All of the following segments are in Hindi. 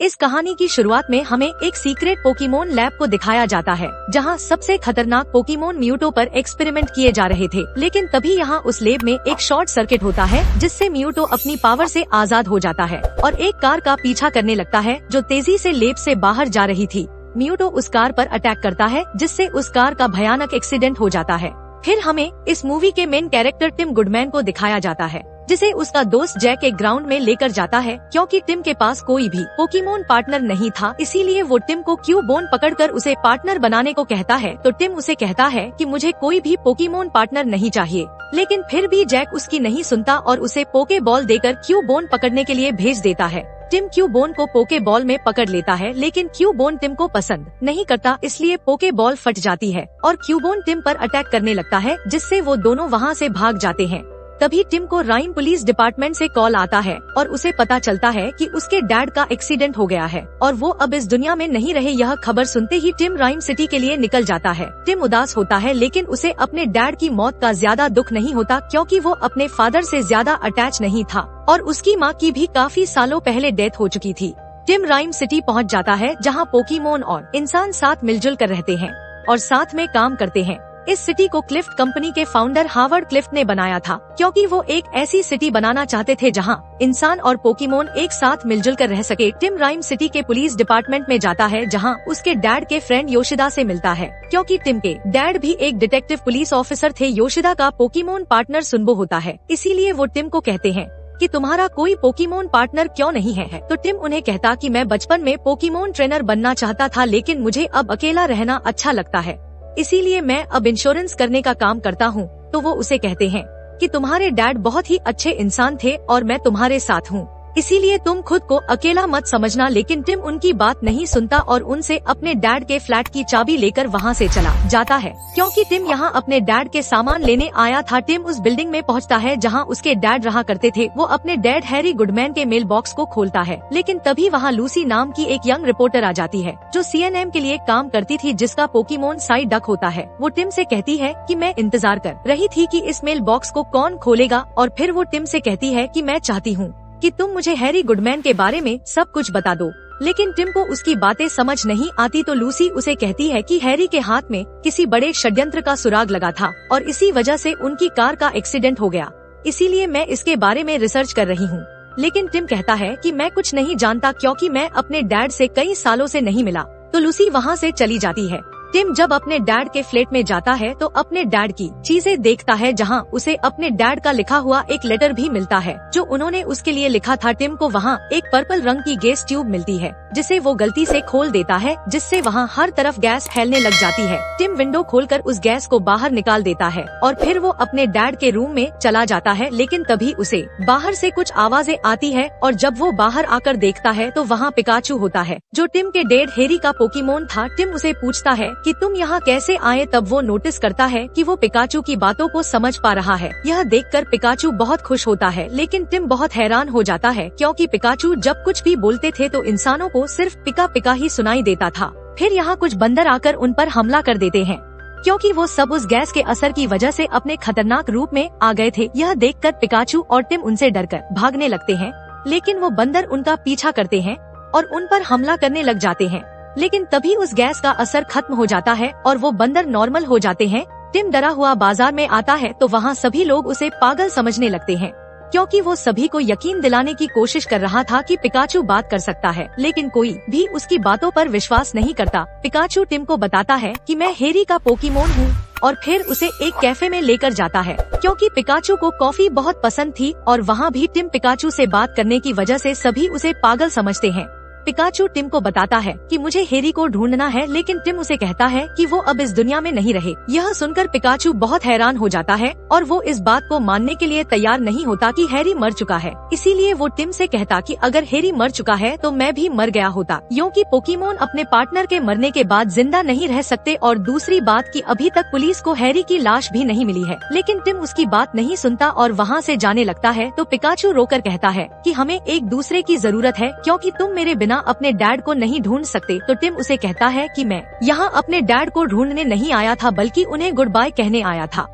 इस कहानी की शुरुआत में हमें एक सीक्रेट पोकेमोन लैब को दिखाया जाता है, जहां सबसे खतरनाक पोकेमोन म्यूटो पर एक्सपेरिमेंट किए जा रहे थे। लेकिन तभी यहां उस लैब में एक शॉर्ट सर्किट होता है, जिससे म्यूटो अपनी पावर से आजाद हो जाता है और एक कार का पीछा करने लगता है जो तेजी से लैब से बाहर जा रही थी। म्यूटो उस कार पर अटैक करता है, जिससे उस कार का भयानक एक्सीडेंट हो जाता है। फिर हमें इस मूवी के मेन कैरेक्टर टिम गुडमैन को दिखाया जाता है, जिसे उसका दोस्त जैक एक ग्राउंड में लेकर जाता है। क्योंकि टिम के पास कोई भी पोकेमोन पार्टनर नहीं था, इसीलिए वो टिम को क्यूबोन पकड़कर उसे पार्टनर बनाने को कहता है। तो टिम उसे कहता है कि मुझे कोई भी पोकेमोन पार्टनर नहीं चाहिए, लेकिन फिर भी जैक उसकी नहीं सुनता और उसे पोके बॉल देकर क्यूबोन पकड़ने के लिए भेज देता है। टिम क्यूबोन को पोके बॉल में पकड़ लेता है, लेकिन क्यूबोन टिम को पसंद नहीं करता, इसलिए पोके बॉल फट जाती है और क्यूबोन टिम पर अटैक करने लगता है, जिससे वो दोनों वहाँ से भाग जाते हैं। तभी टिम को राइम पुलिस डिपार्टमेंट से कॉल आता है और उसे पता चलता है कि उसके डैड का एक्सीडेंट हो गया है और वो अब इस दुनिया में नहीं रहे। यह खबर सुनते ही टिम राइम सिटी के लिए निकल जाता है। टिम उदास होता है, लेकिन उसे अपने डैड की मौत का ज्यादा दुख नहीं होता, क्योंकि वो अपने फादर से ज्यादा अटैच नहीं था और उसकी माँ की भी काफी सालों पहले डेथ हो चुकी थी। टिम राइम सिटी पहुँच जाता है, जहाँ पोकेमोन और इंसान साथ मिलजुल कर रहते हैं और साथ में काम करते हैं। इस सिटी को क्लिफ्ट कंपनी के फाउंडर हावर्ड क्लिफ्ट ने बनाया था, क्योंकि वो एक ऐसी सिटी बनाना चाहते थे जहां इंसान और पोकेमोन एक साथ मिलजुल कर रह सके। टिम राइम सिटी के पुलिस डिपार्टमेंट में जाता है, जहां उसके डैड के फ्रेंड योशिदा से मिलता है, क्योंकि टिम के डैड भी एक डिटेक्टिव पुलिस ऑफिसर थे। योशिदा का पोकेमोन पार्टनर सुनबो होता है, इसीलिए वो टिम को कहते हैं कि तुम्हारा कोई पोकेमोन पार्टनर क्यों नहीं है। तो टिम उन्हें कहता कि मैं बचपन में पोकेमोन ट्रेनर बनना चाहता था, लेकिन मुझे अब अकेला रहना अच्छा लगता है, इसीलिए मैं अब इंश्योरेंस करने का काम करता हूँ। तो वो उसे कहते हैं कि तुम्हारे डैड बहुत ही अच्छे इंसान थे और मैं तुम्हारे साथ हूँ, इसीलिए तुम खुद को अकेला मत समझना। लेकिन टिम उनकी बात नहीं सुनता और उनसे अपने डैड के फ्लैट की चाबी लेकर वहाँ से चला जाता है, क्योंकि टिम यहाँ अपने डैड के सामान लेने आया था। टिम उस बिल्डिंग में पहुँचता है जहाँ उसके डैड रहा करते थे। वो अपने डैड हैरी गुडमैन के मेल बॉक्स को खोलता है, लेकिन तभी वहाँ लूसी नाम की एक यंग रिपोर्टर आ जाती है, जो CNN के लिए काम करती थी, जिसका पोकेमोन साई डक होता है। वो टिम से कहती है कि मैं इंतजार कर रही थी कि इस मेल बॉक्स को कौन खोलेगा, और फिर वो टिम से कहती है कि मैं चाहती हूँ कि तुम मुझे हैरी गुडमैन के बारे में सब कुछ बता दो। लेकिन टिम को उसकी बातें समझ नहीं आती, तो लूसी उसे कहती है कि हैरी के हाथ में किसी बड़े षड्यंत्र का सुराग लगा था और इसी वजह से उनकी कार का एक्सीडेंट हो गया, इसीलिए मैं इसके बारे में रिसर्च कर रही हूँ। लेकिन टिम कहता है कि मैं कुछ नहीं जानता, क्योंकि मैं अपने डैड से कई सालों से नहीं मिला। तो लूसी वहाँ से चली जाती है। टिम जब अपने डैड के फ्लैट में जाता है तो अपने डैड की चीजें देखता है, जहां उसे अपने डैड का लिखा हुआ एक लेटर भी मिलता है जो उन्होंने उसके लिए लिखा था। टिम को वहां एक पर्पल रंग की गैस ट्यूब मिलती है, जिसे वो गलती से खोल देता है, जिससे वहां हर तरफ गैस फैलने लग जाती है। टिम विंडो खोलकर उस गैस को बाहर निकाल देता है और फिर वो अपने डैड के रूम में चला जाता है, लेकिन तभी उसे बाहर से कुछ आवाजें आती है और जब वो बाहर आकर देखता है तो वहाँ पिकाचू होता है, जो टिम के डैड हैरी का पोकेमोन था। टिम उसे पूछता है कि तुम यहाँ कैसे आए, तब वो नोटिस करता है कि वो पिकाचू की बातों को समझ पा रहा है। यह देखकर पिकाचू बहुत खुश होता है, लेकिन टिम बहुत हैरान हो जाता है, क्योंकि पिकाचू जब कुछ भी बोलते थे तो इंसानों को सिर्फ पिका पिका ही सुनाई देता था। फिर यहाँ कुछ बंदर आकर उन पर हमला कर देते हैं, क्योंकि वो सब उस गैस के असर की वजह से अपने खतरनाक रूप में आ गए थे। यह देखकर पिकाचू और टिम उनसे डरकर भागने लगते हैं, लेकिन वो बंदर उनका पीछा करते हैं और उन पर हमला करने लग जाते हैं। लेकिन तभी उस गैस का असर खत्म हो जाता है और वो बंदर नॉर्मल हो जाते हैं। टिम डरा हुआ बाजार में आता है तो वहाँ सभी लोग उसे पागल समझने लगते हैं, क्योंकि वो सभी को यकीन दिलाने की कोशिश कर रहा था कि पिकाचू बात कर सकता है, लेकिन कोई भी उसकी बातों पर विश्वास नहीं करता। पिकाचू टिम को बताता है कि मैं हैरी का पोकेमोन हूँ और फिर उसे एक कैफे में लेकर जाता है, क्योंकि पिकाचू को कॉफी बहुत पसंद थी और वहाँ भी टिम पिकाचू से बात करने की वजह से सभी उसे पागल समझते हैं। पिकाचू टिम को बताता है कि मुझे हैरी को ढूंढना है, लेकिन टिम उसे कहता है कि वो अब इस दुनिया में नहीं रहे। यह सुनकर पिकाचू बहुत हैरान हो जाता है और वो इस बात को मानने के लिए तैयार नहीं होता कि हैरी मर चुका है। इसीलिए वो टिम से कहता कि अगर हैरी मर चुका है तो मैं भी मर गया होता, क्योंकि पोकेमोन अपने पार्टनर के मरने के बाद जिंदा नहीं रह सकते। और दूसरी बात कि अभी तक पुलिस को हैरी की लाश भी नहीं मिली है। लेकिन टिम उसकी बात नहीं सुनता और वहाँ से जाने लगता है। तो पिकाचू रोकर कहता है कि हमें एक दूसरे की जरूरत है, क्योंकि तुम मेरे बिना अपने डैड को नहीं ढूंढ सकते। तो टिम उसे कहता है कि मैं यहाँ अपने डैड को ढूंढने नहीं आया था, बल्कि उन्हें गुड बाय कहने आया था।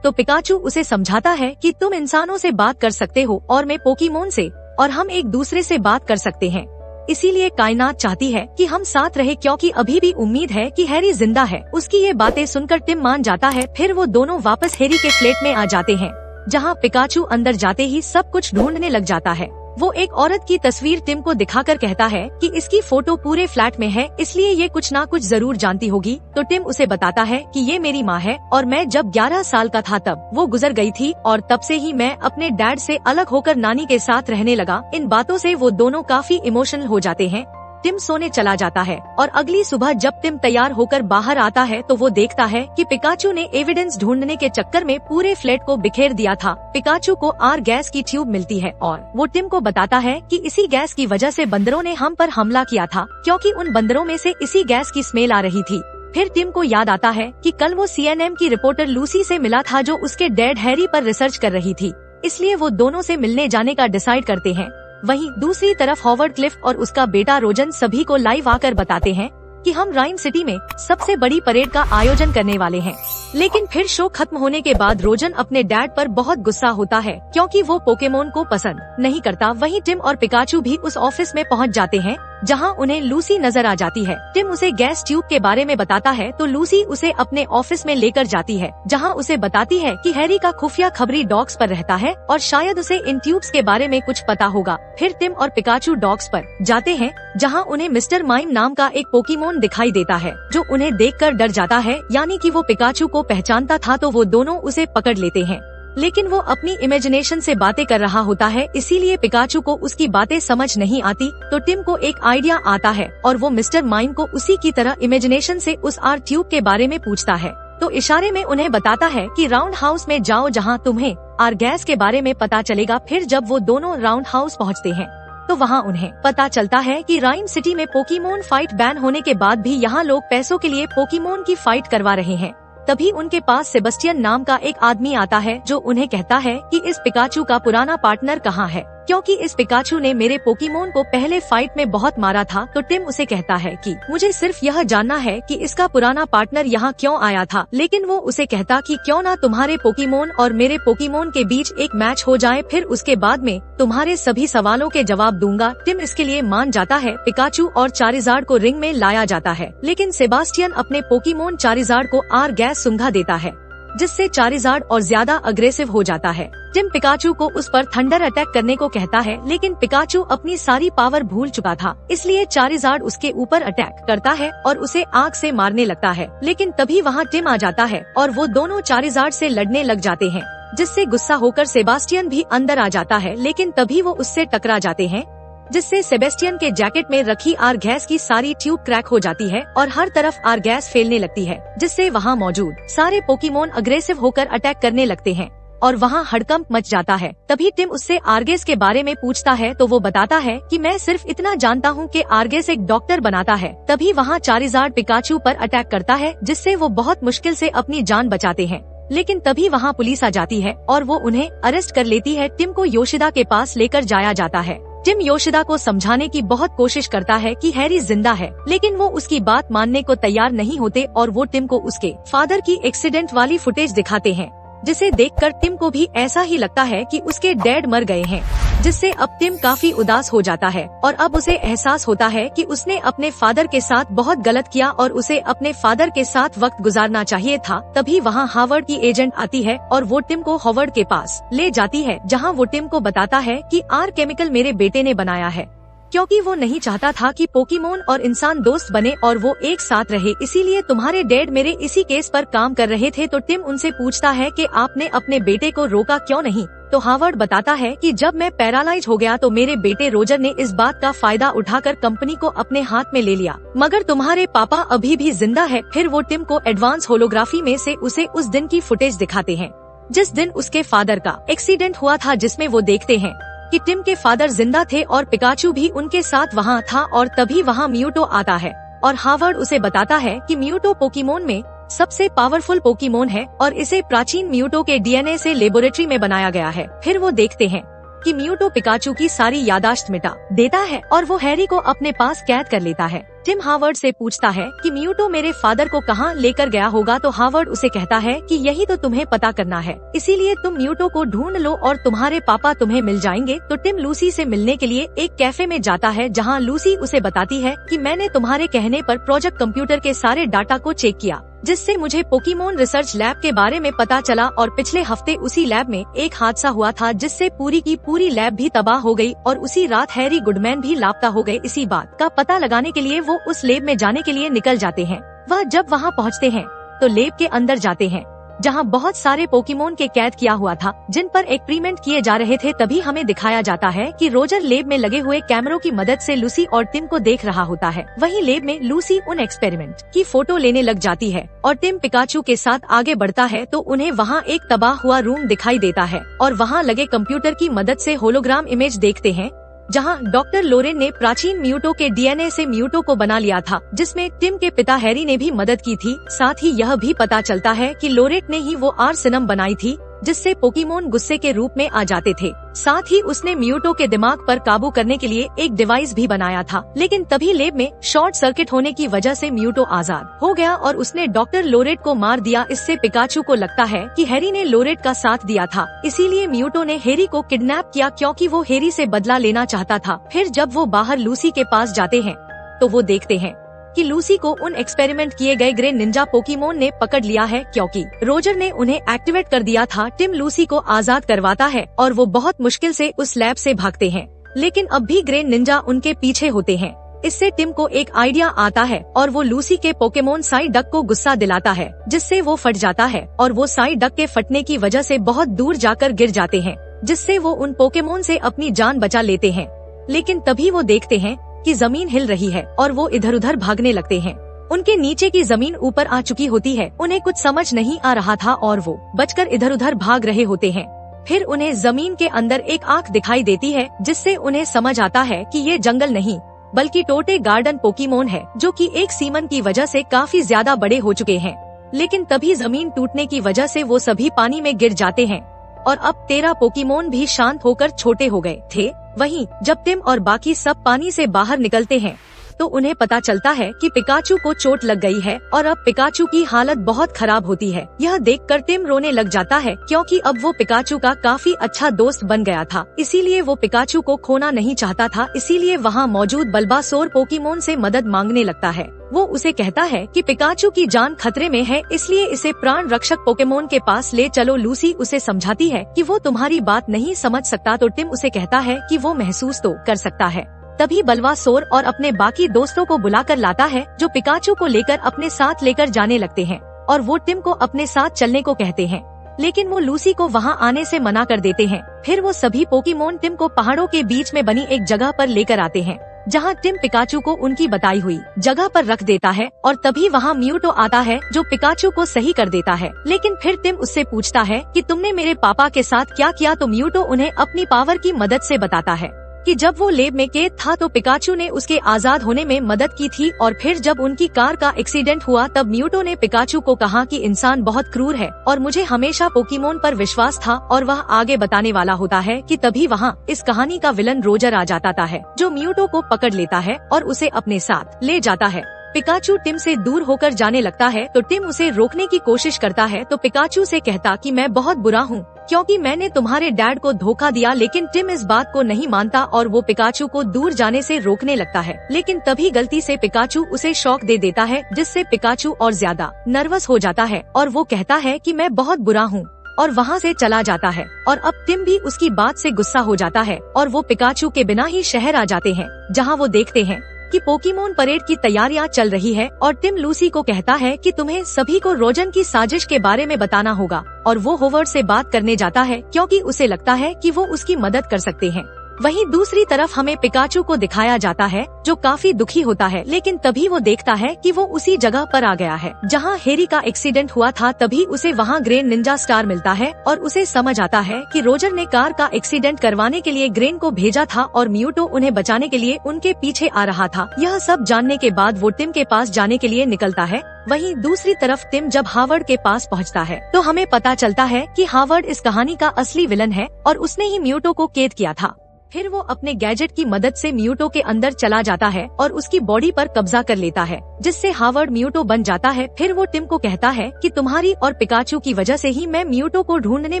तो पिकाचू उसे समझाता है कि तुम इंसानों से बात कर सकते हो और मैं पोकेमोन से, और हम एक दूसरे से बात कर सकते हैं। इसीलिए कायनात चाहती है कि हम साथ रहे क्योंकि अभी भी उम्मीद है कि हैरी जिंदा है। उसकी ये बातें सुनकर टिम मान जाता है। फिर वो दोनों वापस हैरी के फ्लैट में आ जाते हैं, जहाँ पिकाचू अंदर जाते ही सब कुछ ढूंढने लग जाता है। वो एक औरत की तस्वीर टिम को दिखाकर कहता है कि इसकी फोटो पूरे फ्लैट में है, इसलिए ये कुछ ना कुछ जरूर जानती होगी। तो टिम उसे बताता है कि ये मेरी माँ है और मैं जब 11 साल का था तब वो गुजर गई थी और तब से ही मैं अपने डैड से अलग होकर नानी के साथ रहने लगा। इन बातों से वो दोनों काफी इमोशनल हो जाते हैं। टिम सोने चला जाता है और अगली सुबह जब टिम तैयार होकर बाहर आता है तो वो देखता है कि पिकाचू ने एविडेंस ढूंढने के चक्कर में पूरे फ्लैट को बिखेर दिया था। पिकाचू को आर गैस की ट्यूब मिलती है और वो टिम को बताता है कि इसी गैस की वजह से बंदरों ने हम पर हमला किया था, क्योंकि उन बंदरों में से इसी गैस की स्मेल आ रही थी। फिर टिम को याद आता है कि कल वो CNN की रिपोर्टर लूसी से मिला था जो उसके डैड हैरी पर रिसर्च कर रही थी, इसलिए वो दोनों से मिलने जाने का डिसाइड करते हैं। वहीं दूसरी तरफ हॉवर्ड क्लिफ और उसका बेटा रोजन सभी को लाइव आकर बताते हैं कि हम राइम सिटी में सबसे बड़ी परेड का आयोजन करने वाले हैं। लेकिन फिर शो खत्म होने के बाद रोजन अपने डैड पर बहुत गुस्सा होता है क्योंकि वो पोकेमोन को पसंद नहीं करता। वहीं टिम और पिकाचू भी उस ऑफिस में पहुंच जाते हैं जहां उन्हें लूसी नजर आ जाती है। टिम उसे गैस ट्यूब के बारे में बताता है तो लूसी उसे अपने ऑफिस में लेकर जाती है, जहां उसे बताती है कि हैरी का खुफिया खबरी डॉग्स पर रहता है और शायद उसे इन ट्यूब्स के बारे में कुछ पता होगा। फिर टिम और पिकाचू डॉग्स पर जाते हैं, जहां उन्हें मिस्टर माइम नाम का एक पोकेमोन दिखाई देता है जो उन्हें देखकर डर जाता है, यानी कि वो पिकाचू को पहचानता था। तो वो दोनों उसे पकड़ लेते हैं, लेकिन वो अपनी इमेजिनेशन से बातें कर रहा होता है, इसीलिए पिकाचू को उसकी बातें समझ नहीं आती। तो टिम को एक आइडिया आता है और वो मिस्टर माइम को उसी की तरह इमेजिनेशन से उस आर ट्यूब के बारे में पूछता है। तो इशारे में उन्हें बताता है कि राउंड हाउस में जाओ जहां तुम्हें आर गैस के बारे में पता चलेगा। फिर जब वो दोनों राउंड हाउस पहुंचते हैं तो वहां उन्हें पता चलता है कि राइम सिटी में पोकेमोन फाइट बैन होने के बाद भी यहाँ लोग पैसों के लिए पोकेमोन की फाइट करवा रहे हैं। तभी उनके पास सेबेस्टियन नाम का एक आदमी आता है जो उन्हें कहता है कि इस पिकाचू का पुराना पार्टनर कहाँ है, क्योंकि इस पिकाचू ने मेरे पोकेमोन को पहले फाइट में बहुत मारा था। तो टिम उसे कहता है कि मुझे सिर्फ यह जानना है कि इसका पुराना पार्टनर यहाँ क्यों आया था, लेकिन वो उसे कहता कि क्यों ना तुम्हारे पोकेमोन और मेरे पोकेमोन के बीच एक मैच हो जाए, फिर उसके बाद में तुम्हारे सभी सवालों के जवाब दूंगा। टिम इसके लिए मान जाता है। पिकाचू और चारिज़ार्ड को रिंग में लाया जाता है, लेकिन सेबास्टियन अपने पोकेमोन चारिज़ार्ड को आर गैस सूंघा देता है, जिससे चारिज़ार्ड और ज्यादा अग्रेसिव हो जाता है। टिम पिकाचू को उस पर थंडर अटैक करने को कहता है, लेकिन पिकाचू अपनी सारी पावर भूल चुका था, इसलिए चारिज़ार्ड उसके ऊपर अटैक करता है और उसे आग से मारने लगता है। लेकिन तभी वहाँ टिम आ जाता है और वो दोनों चारिज़ार्ड से लड़ने लग जाते हैं, जिससे गुस्सा होकर सेबास्टियन भी अंदर आ जाता है। लेकिन तभी वो उससे टकरा जाते हैं, जिससे सेबेस्टियन के जैकेट में रखी आर गैस की सारी ट्यूब क्रैक हो जाती है और हर तरफ आर गैस फैलने लगती है, जिससे वहाँ मौजूद सारे पोकेमोन अग्रेसिव होकर अटैक करने लगते हैं और वहाँ हड़कंप मच जाता है। तभी टिम उससे आर्गेस के बारे में पूछता है तो वो बताता है कि मैं सिर्फ इतना जानता हूँ कि आर्गेस एक डॉक्टर बनाता है। तभी वहाँ चारिज़ार्ड पिकाचू पर अटैक करता है, जिससे वो बहुत मुश्किल से अपनी जान बचाते हैं। लेकिन तभी वहाँ पुलिस आ जाती है और वो उन्हें अरेस्ट कर लेती है। टिम को योशिदा के पास लेकर जाया जाता है। टिम योशिदा को समझाने की बहुत कोशिश करता है कि हैरी जिंदा है, लेकिन वो उसकी बात मानने को तैयार नहीं होते और वो टिम को उसके फादर की एक्सीडेंट वाली फुटेज दिखाते हैं, जिसे देखकर टिम को भी ऐसा ही लगता है कि उसके डैड मर गए हैं, जिससे अब टिम काफी उदास हो जाता है और अब उसे एहसास होता है कि उसने अपने फादर के साथ बहुत गलत किया और उसे अपने फादर के साथ वक्त गुजारना चाहिए था। तभी वहाँ हावर्ड की एजेंट आती है और वो टिम को हावर्ड के पास ले जाती है, जहाँ वो टिम को बताता है कि आर केमिकल मेरे बेटे ने बनाया है, क्योंकि वो नहीं चाहता था कि पोकेमोन और इंसान दोस्त बने और वो एक साथ रहे, इसीलिए तुम्हारे डैड मेरे इसी केस पर काम कर रहे थे। तो टिम उनसे पूछता है कि आपने अपने बेटे को रोका क्यों नहीं। तो हावर्ड बताता है कि जब मैं पैरालाइज हो गया तो मेरे बेटे रोजर ने इस बात का फायदा उठाकर कंपनी को अपने हाथ में ले लिया, मगर तुम्हारे पापा अभी भी जिंदा है। फिर वो टिम को एडवांस होलोग्राफी में से उसे उस दिन की फुटेज दिखाते हैं जिस दिन उसके फादर का एक्सीडेंट हुआ था, जिसमें वो देखते हैं कि टिम के फादर जिंदा थे और पिकाचू भी उनके साथ वहाँ था। और तभी वहाँ म्यूटो आता है और हावर्ड उसे बताता है कि म्यूटो पोकेमोन में सबसे पावरफुल पोकेमोन है और इसे प्राचीन म्यूटो के DNA से लेबोरेटरी में बनाया गया है। फिर वो देखते हैं कि म्यूटो पिकाचू की सारी यादाश्त मिटा देता है और वो हैरी को अपने पास कैद कर लेता है। टिम हावर्ड से पूछता है कि म्यूटो मेरे फादर को कहाँ लेकर गया होगा, तो हावर्ड उसे कहता है कि यही तो तुम्हें पता करना है, इसीलिए तुम म्यूटो को ढूंढ लो और तुम्हारे पापा तुम्हें मिल जाएंगे। तो टिम लूसी से मिलने के लिए एक कैफे में जाता है, जहाँ लूसी उसे बताती है कि मैंने तुम्हारे कहने पर प्रोजेक्ट कंप्यूटर के सारे डाटा को चेक किया, जिससे मुझे पोकेमोन रिसर्च लैब के बारे में पता चला और पिछले हफ्ते उसी लैब में एक हादसा हुआ था जिससे पूरी की पूरी लैब भी तबाह हो गई और उसी रात हैरी गुडमैन भी लापता हो गए। इसी बात का पता लगाने के लिए वो उस लैब में जाने के लिए निकल जाते हैं। वह जब वहाँ पहुँचते हैं तो लैब के अंदर जाते हैं, जहाँ बहुत सारे पोकेमोन के कैद किया हुआ था जिन पर एक्सपेरिमेंट किए जा रहे थे। तभी हमें दिखाया जाता है कि रोजर लैब में लगे हुए कैमरों की मदद से लूसी और टिम को देख रहा होता है। वहीं लैब में लूसी उन एक्सपेरिमेंट की फोटो लेने लग जाती है और टिम पिकाचू के साथ आगे बढ़ता है तो उन्हें वहाँ एक तबाह हुआ रूम दिखाई देता है और वहाँ लगे कंप्यूटर की मदद से होलोग्राम इमेज देखते हैं, जहां डॉक्टर लोरेन ने प्राचीन म्यूटो के डीएनए से म्यूटो को बना लिया था, जिसमें टिम के पिता हैरी ने भी मदद की थी। साथ ही यह भी पता चलता है कि लोरेट ने ही वो आर्सेनम बनाई थी जिससे पोकेमोन गुस्से के रूप में आ जाते थे। साथ ही उसने म्यूटो के दिमाग पर काबू करने के लिए एक डिवाइस भी बनाया था, लेकिन तभी लैब में शॉर्ट सर्किट होने की वजह से म्यूटो आजाद हो गया और उसने डॉक्टर लोरेट को मार दिया। इससे पिकाचू को लगता है कि हैरी ने लोरेट का साथ दिया था, इसीलिए म्यूटो ने हैरी को किडनैप किया क्योंकि वो हैरी से बदला लेना चाहता था। फिर जब वो बाहर लूसी के पास जाते हैं तो वो देखते हैं कि लूसी को उन एक्सपेरिमेंट किए गए ग्रे निंजा पोकेमोन ने पकड़ लिया है क्योंकि रोजर ने उन्हें एक्टिवेट कर दिया था। टिम लूसी को आजाद करवाता है और वो बहुत मुश्किल से उस लैब से भागते हैं, लेकिन अब भी ग्रे निंजा उनके पीछे होते हैं। इससे टिम को एक आइडिया आता है और वो लूसी के पोकेमोन साइड डक को गुस्सा दिलाता है, जिससे वो फट जाता है और वो साइड डक के फटने की वजह से बहुत दूर जाकर गिर जाते हैं, जिससे वो उन पोकेमोन से अपनी जान बचा लेते हैं। लेकिन तभी वो देखते हैं कि जमीन हिल रही है और वो इधर उधर भागने लगते हैं। उनके नीचे की जमीन ऊपर आ चुकी होती है। उन्हें कुछ समझ नहीं आ रहा था और वो बचकर इधर उधर भाग रहे होते हैं। फिर उन्हें जमीन के अंदर एक आंख दिखाई देती है, जिससे उन्हें समझ आता है कि ये जंगल नहीं बल्कि टोटे गार्डन पोकेमोन है, जो कि एक सीमन की वजह से काफी ज्यादा बड़े हो चुके हैं। लेकिन तभी जमीन टूटने की वजह से वो सभी पानी में गिर जाते हैं और अब 13 पोकेमोन भी शांत होकर छोटे हो गए थे। वहीं जब टिम और बाकी सब पानी से बाहर निकलते हैं तो उन्हें पता चलता है कि पिकाचू को चोट लग गई है और अब पिकाचू की हालत बहुत खराब होती है। यह देखकर टिम रोने लग जाता है क्योंकि अब वो पिकाचू का काफी अच्छा दोस्त बन गया था, इसीलिए वो पिकाचू को खोना नहीं चाहता था। इसीलिए वहाँ मौजूद बल्बासोर पोकेमोन से मदद मांगने लगता है। वो उसे कहता है कि पिकाचू की जान खतरे में है, इसलिए इसे प्राण रक्षक पोकेमोन के पास ले चलो। लूसी उसे समझाती है कि वो तुम्हारी बात नहीं समझ सकता, तो टिम उसे कहता है कि वो महसूस तो कर सकता है। तभी बल्बासोर और अपने बाकी दोस्तों को बुलाकर लाता है, जो पिकाचू को लेकर अपने साथ लेकर जाने लगते हैं और वो टिम को अपने साथ चलने को कहते हैं, लेकिन वो लूसी को वहाँ आने से मना कर देते हैं। फिर वो सभी पोकेमोन टिम को पहाड़ों के बीच में बनी एक जगह पर लेकर आते हैं, जहाँ टिम पिकाचू को उनकी बताई हुई जगह पर रख देता है और तभी वहाँ म्यूटो आता है जो पिकाचू को सही कर देता है। लेकिन फिर टिम उससे पूछता है कि तुमने मेरे पापा के साथ क्या किया, तो म्यूटो उन्हें अपनी पावर की मदद से बताता है कि जब वो लैब में कैद था तो पिकाचू ने उसके आजाद होने में मदद की थी और फिर जब उनकी कार का एक्सीडेंट हुआ तब म्यूटो ने पिकाचू को कहा कि इंसान बहुत क्रूर है और मुझे हमेशा पोकेमोन पर विश्वास था, और वह आगे बताने वाला होता है कि तभी वहाँ इस कहानी का विलन रोजर आ जाता है, जो म्यूटो को पकड़ लेता है और उसे अपने साथ ले जाता है। पिकाचू टिम से दूर होकर जाने लगता है तो टिम उसे रोकने की कोशिश करता है, तो पिकाचू से कहता कि मैं बहुत बुरा हूँ क्योंकि मैंने तुम्हारे डैड को धोखा दिया। लेकिन टिम इस बात को नहीं मानता और वो पिकाचू को दूर जाने से रोकने लगता है, लेकिन तभी गलती से पिकाचू उसे शॉक दे देता है, जिससे पिकाचू और ज्यादा नर्वस हो जाता है और वो कहता है कि मैं बहुत बुरा हूँ और वहाँ से चला जाता है। और अब टिम भी उसकी बात से गुस्सा हो जाता है और वो पिकाचू के बिना ही शहर आ जाते हैं, जहाँ वो देखते हैं कि पोकेमोन परेड की तैयारियां चल रही है और टिम लूसी को कहता है कि तुम्हें सभी को रोजन की साजिश के बारे में बताना होगा, और वो होवर्ड से बात करने जाता है क्योंकि उसे लगता है कि वो उसकी मदद कर सकते हैं। वहीं दूसरी तरफ हमें पिकाचू को दिखाया जाता है जो काफी दुखी होता है, लेकिन तभी वो देखता है कि वो उसी जगह पर आ गया है जहां हैरी का एक्सीडेंट हुआ था। तभी उसे वहां ग्रेन निंजा स्टार मिलता है और उसे समझ आता है कि रोजर ने कार का एक्सीडेंट करवाने के लिए ग्रेन को भेजा था और म्यूटो उन्हें बचाने के लिए उनके पीछे आ रहा था। यह सब जानने के बाद वो टिम के पास जाने के लिए निकलता है। वहीं दूसरी तरफ टिम जब हावर्ड के पास पहुंचता है तो हमें पता चलता है कि हावर्ड इस कहानी का असली विलन है और उसने ही म्यूटो को कैद किया था। फिर वो अपने गैजेट की मदद से म्यूटो के अंदर चला जाता है और उसकी बॉडी पर कब्जा कर लेता है, जिससे हावर्ड म्यूटो बन जाता है। फिर वो टिम को कहता है कि तुम्हारी और पिकाचू की वजह से ही मैं म्यूटो को ढूंढने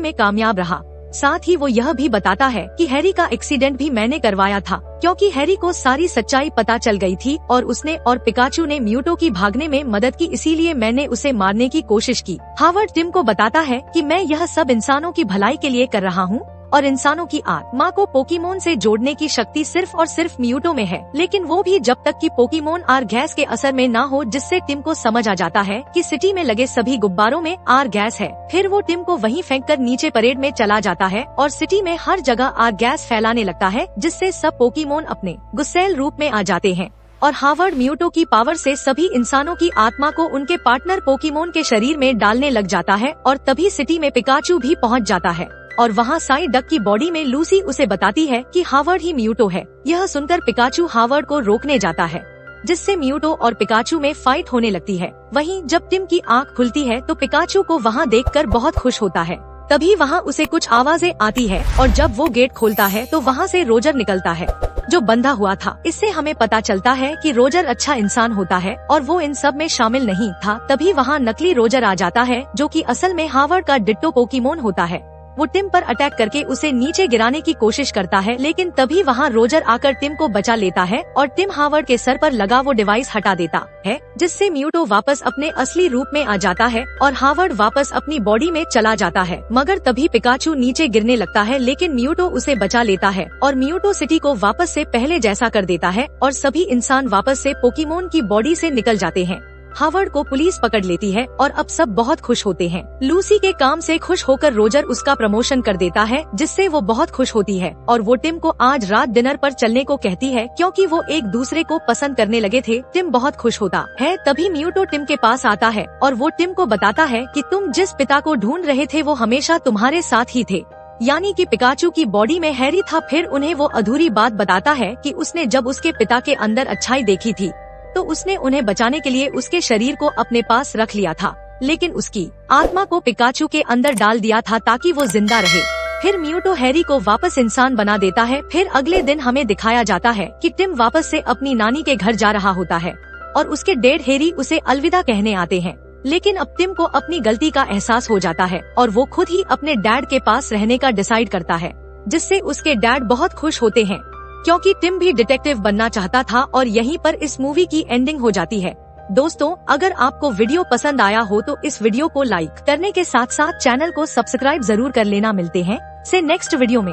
में कामयाब रहा। साथ ही वो यह भी बताता है कि हैरी का एक्सीडेंट भी मैंने करवाया था, क्योंकि हैरी को सारी सच्चाई पता चल गई थी और उसने और पिकाचू ने म्यूटो की भागने में मदद की, इसीलिए मैंने उसे मारने की कोशिश की। हावर्ड टिम को बताता है कि मैं यह सब इंसानों की भलाई के लिए कर रहा हूँ और इंसानों की आत्मा को पोकेमोन से जोड़ने की शक्ति सिर्फ और सिर्फ म्यूटो में है, लेकिन वो भी जब तक कि पोकेमोन आर गैस के असर में ना हो, जिससे टिम को समझ आ जाता है कि सिटी में लगे सभी गुब्बारों में आर गैस है। फिर वो टिम को वहीं फेंककर नीचे परेड में चला जाता है और सिटी में हर जगह आर गैस फैलाने लगता है, जिससे सब पोकेमोन अपने गुस्सैल रूप में आ जाते हैं और हावर्ड म्यूटो की पावर से सभी इंसानों की आत्मा को उनके पार्टनर पोकेमोन के शरीर में डालने लग जाता है। और तभी सिटी में पिकाचू भी पहुंच जाता है और वहां साइड डक की बॉडी में लूसी उसे बताती है कि हावर्ड ही म्यूटो है। यह सुनकर पिकाचू हावर्ड को रोकने जाता है, जिससे म्यूटो और पिकाचू में फाइट होने लगती है। वहीं जब टिम की आंख खुलती है तो पिकाचू को वहां देखकर बहुत खुश होता है। तभी वहां उसे कुछ आवाजें आती है और जब वो गेट खोलता है तो वहां से रोजर निकलता है जो बंधा हुआ था। इससे हमें पता चलता है कि रोजर अच्छा इंसान होता है और वो इन सब में शामिल नहीं था। तभी वहां नकली रोजर आ जाता है जो कि असल में हावर्ड का डिट्टो पोकेमोन होता है। वो टिम पर अटैक करके उसे नीचे गिराने की कोशिश करता है, लेकिन तभी वहां रोजर आकर टिम को बचा लेता है और टिम हावर्ड के सर पर लगा वो डिवाइस हटा देता है, जिससे म्यूटो वापस अपने असली रूप में आ जाता है और हावर्ड वापस अपनी बॉडी में चला जाता है। मगर तभी पिकाचू नीचे गिरने लगता है, लेकिन म्यूटो उसे बचा लेता है और म्यूटो सिटी को वापस से पहले जैसा कर देता है और सभी इंसान वापस से पोकेमोन की बॉडी से निकल जाते हैं। हावर्ड को पुलिस पकड़ लेती है और अब सब बहुत खुश होते हैं। लूसी के काम से खुश होकर रोजर उसका प्रमोशन कर देता है, जिससे वो बहुत खुश होती है और वो टिम को आज रात डिनर पर चलने को कहती है, क्योंकि वो एक दूसरे को पसंद करने लगे थे। टिम बहुत खुश होता है। तभी म्यूटो टिम के पास आता है और वो टिम को बताता है कि तुम जिस पिता को ढूंढ रहे थे वो हमेशा तुम्हारे साथ ही थे, यानी कि पिकाचू की बॉडी में हैरी था। फिर उन्हें वो अधूरी बात बताता है कि उसने जब उसके पिता के अंदर अच्छाई देखी थी तो उसने उन्हें बचाने के लिए उसके शरीर को अपने पास रख लिया था, लेकिन उसकी आत्मा को पिकाचू के अंदर डाल दिया था ताकि वो जिंदा रहे। फिर म्यूटो हैरी को वापस इंसान बना देता है। फिर अगले दिन हमें दिखाया जाता है कि टिम वापस से अपनी नानी के घर जा रहा होता है और उसके डैड हैरी उसे अलविदा कहने आते हैं, लेकिन अब टिम को अपनी गलती का एहसास हो जाता है और वो खुद ही अपने डैड के पास रहने का डिसाइड करता है, जिससे उसके डैड बहुत खुश होते हैं, क्योंकि टिम भी डिटेक्टिव बनना चाहता था। और यहीं पर इस मूवी की एंडिंग हो जाती है। दोस्तों, अगर आपको वीडियो पसंद आया हो तो इस वीडियो को लाइक करने के साथ साथ चैनल को सब्सक्राइब जरूर कर लेना। मिलते हैं से नेक्स्ट वीडियो में।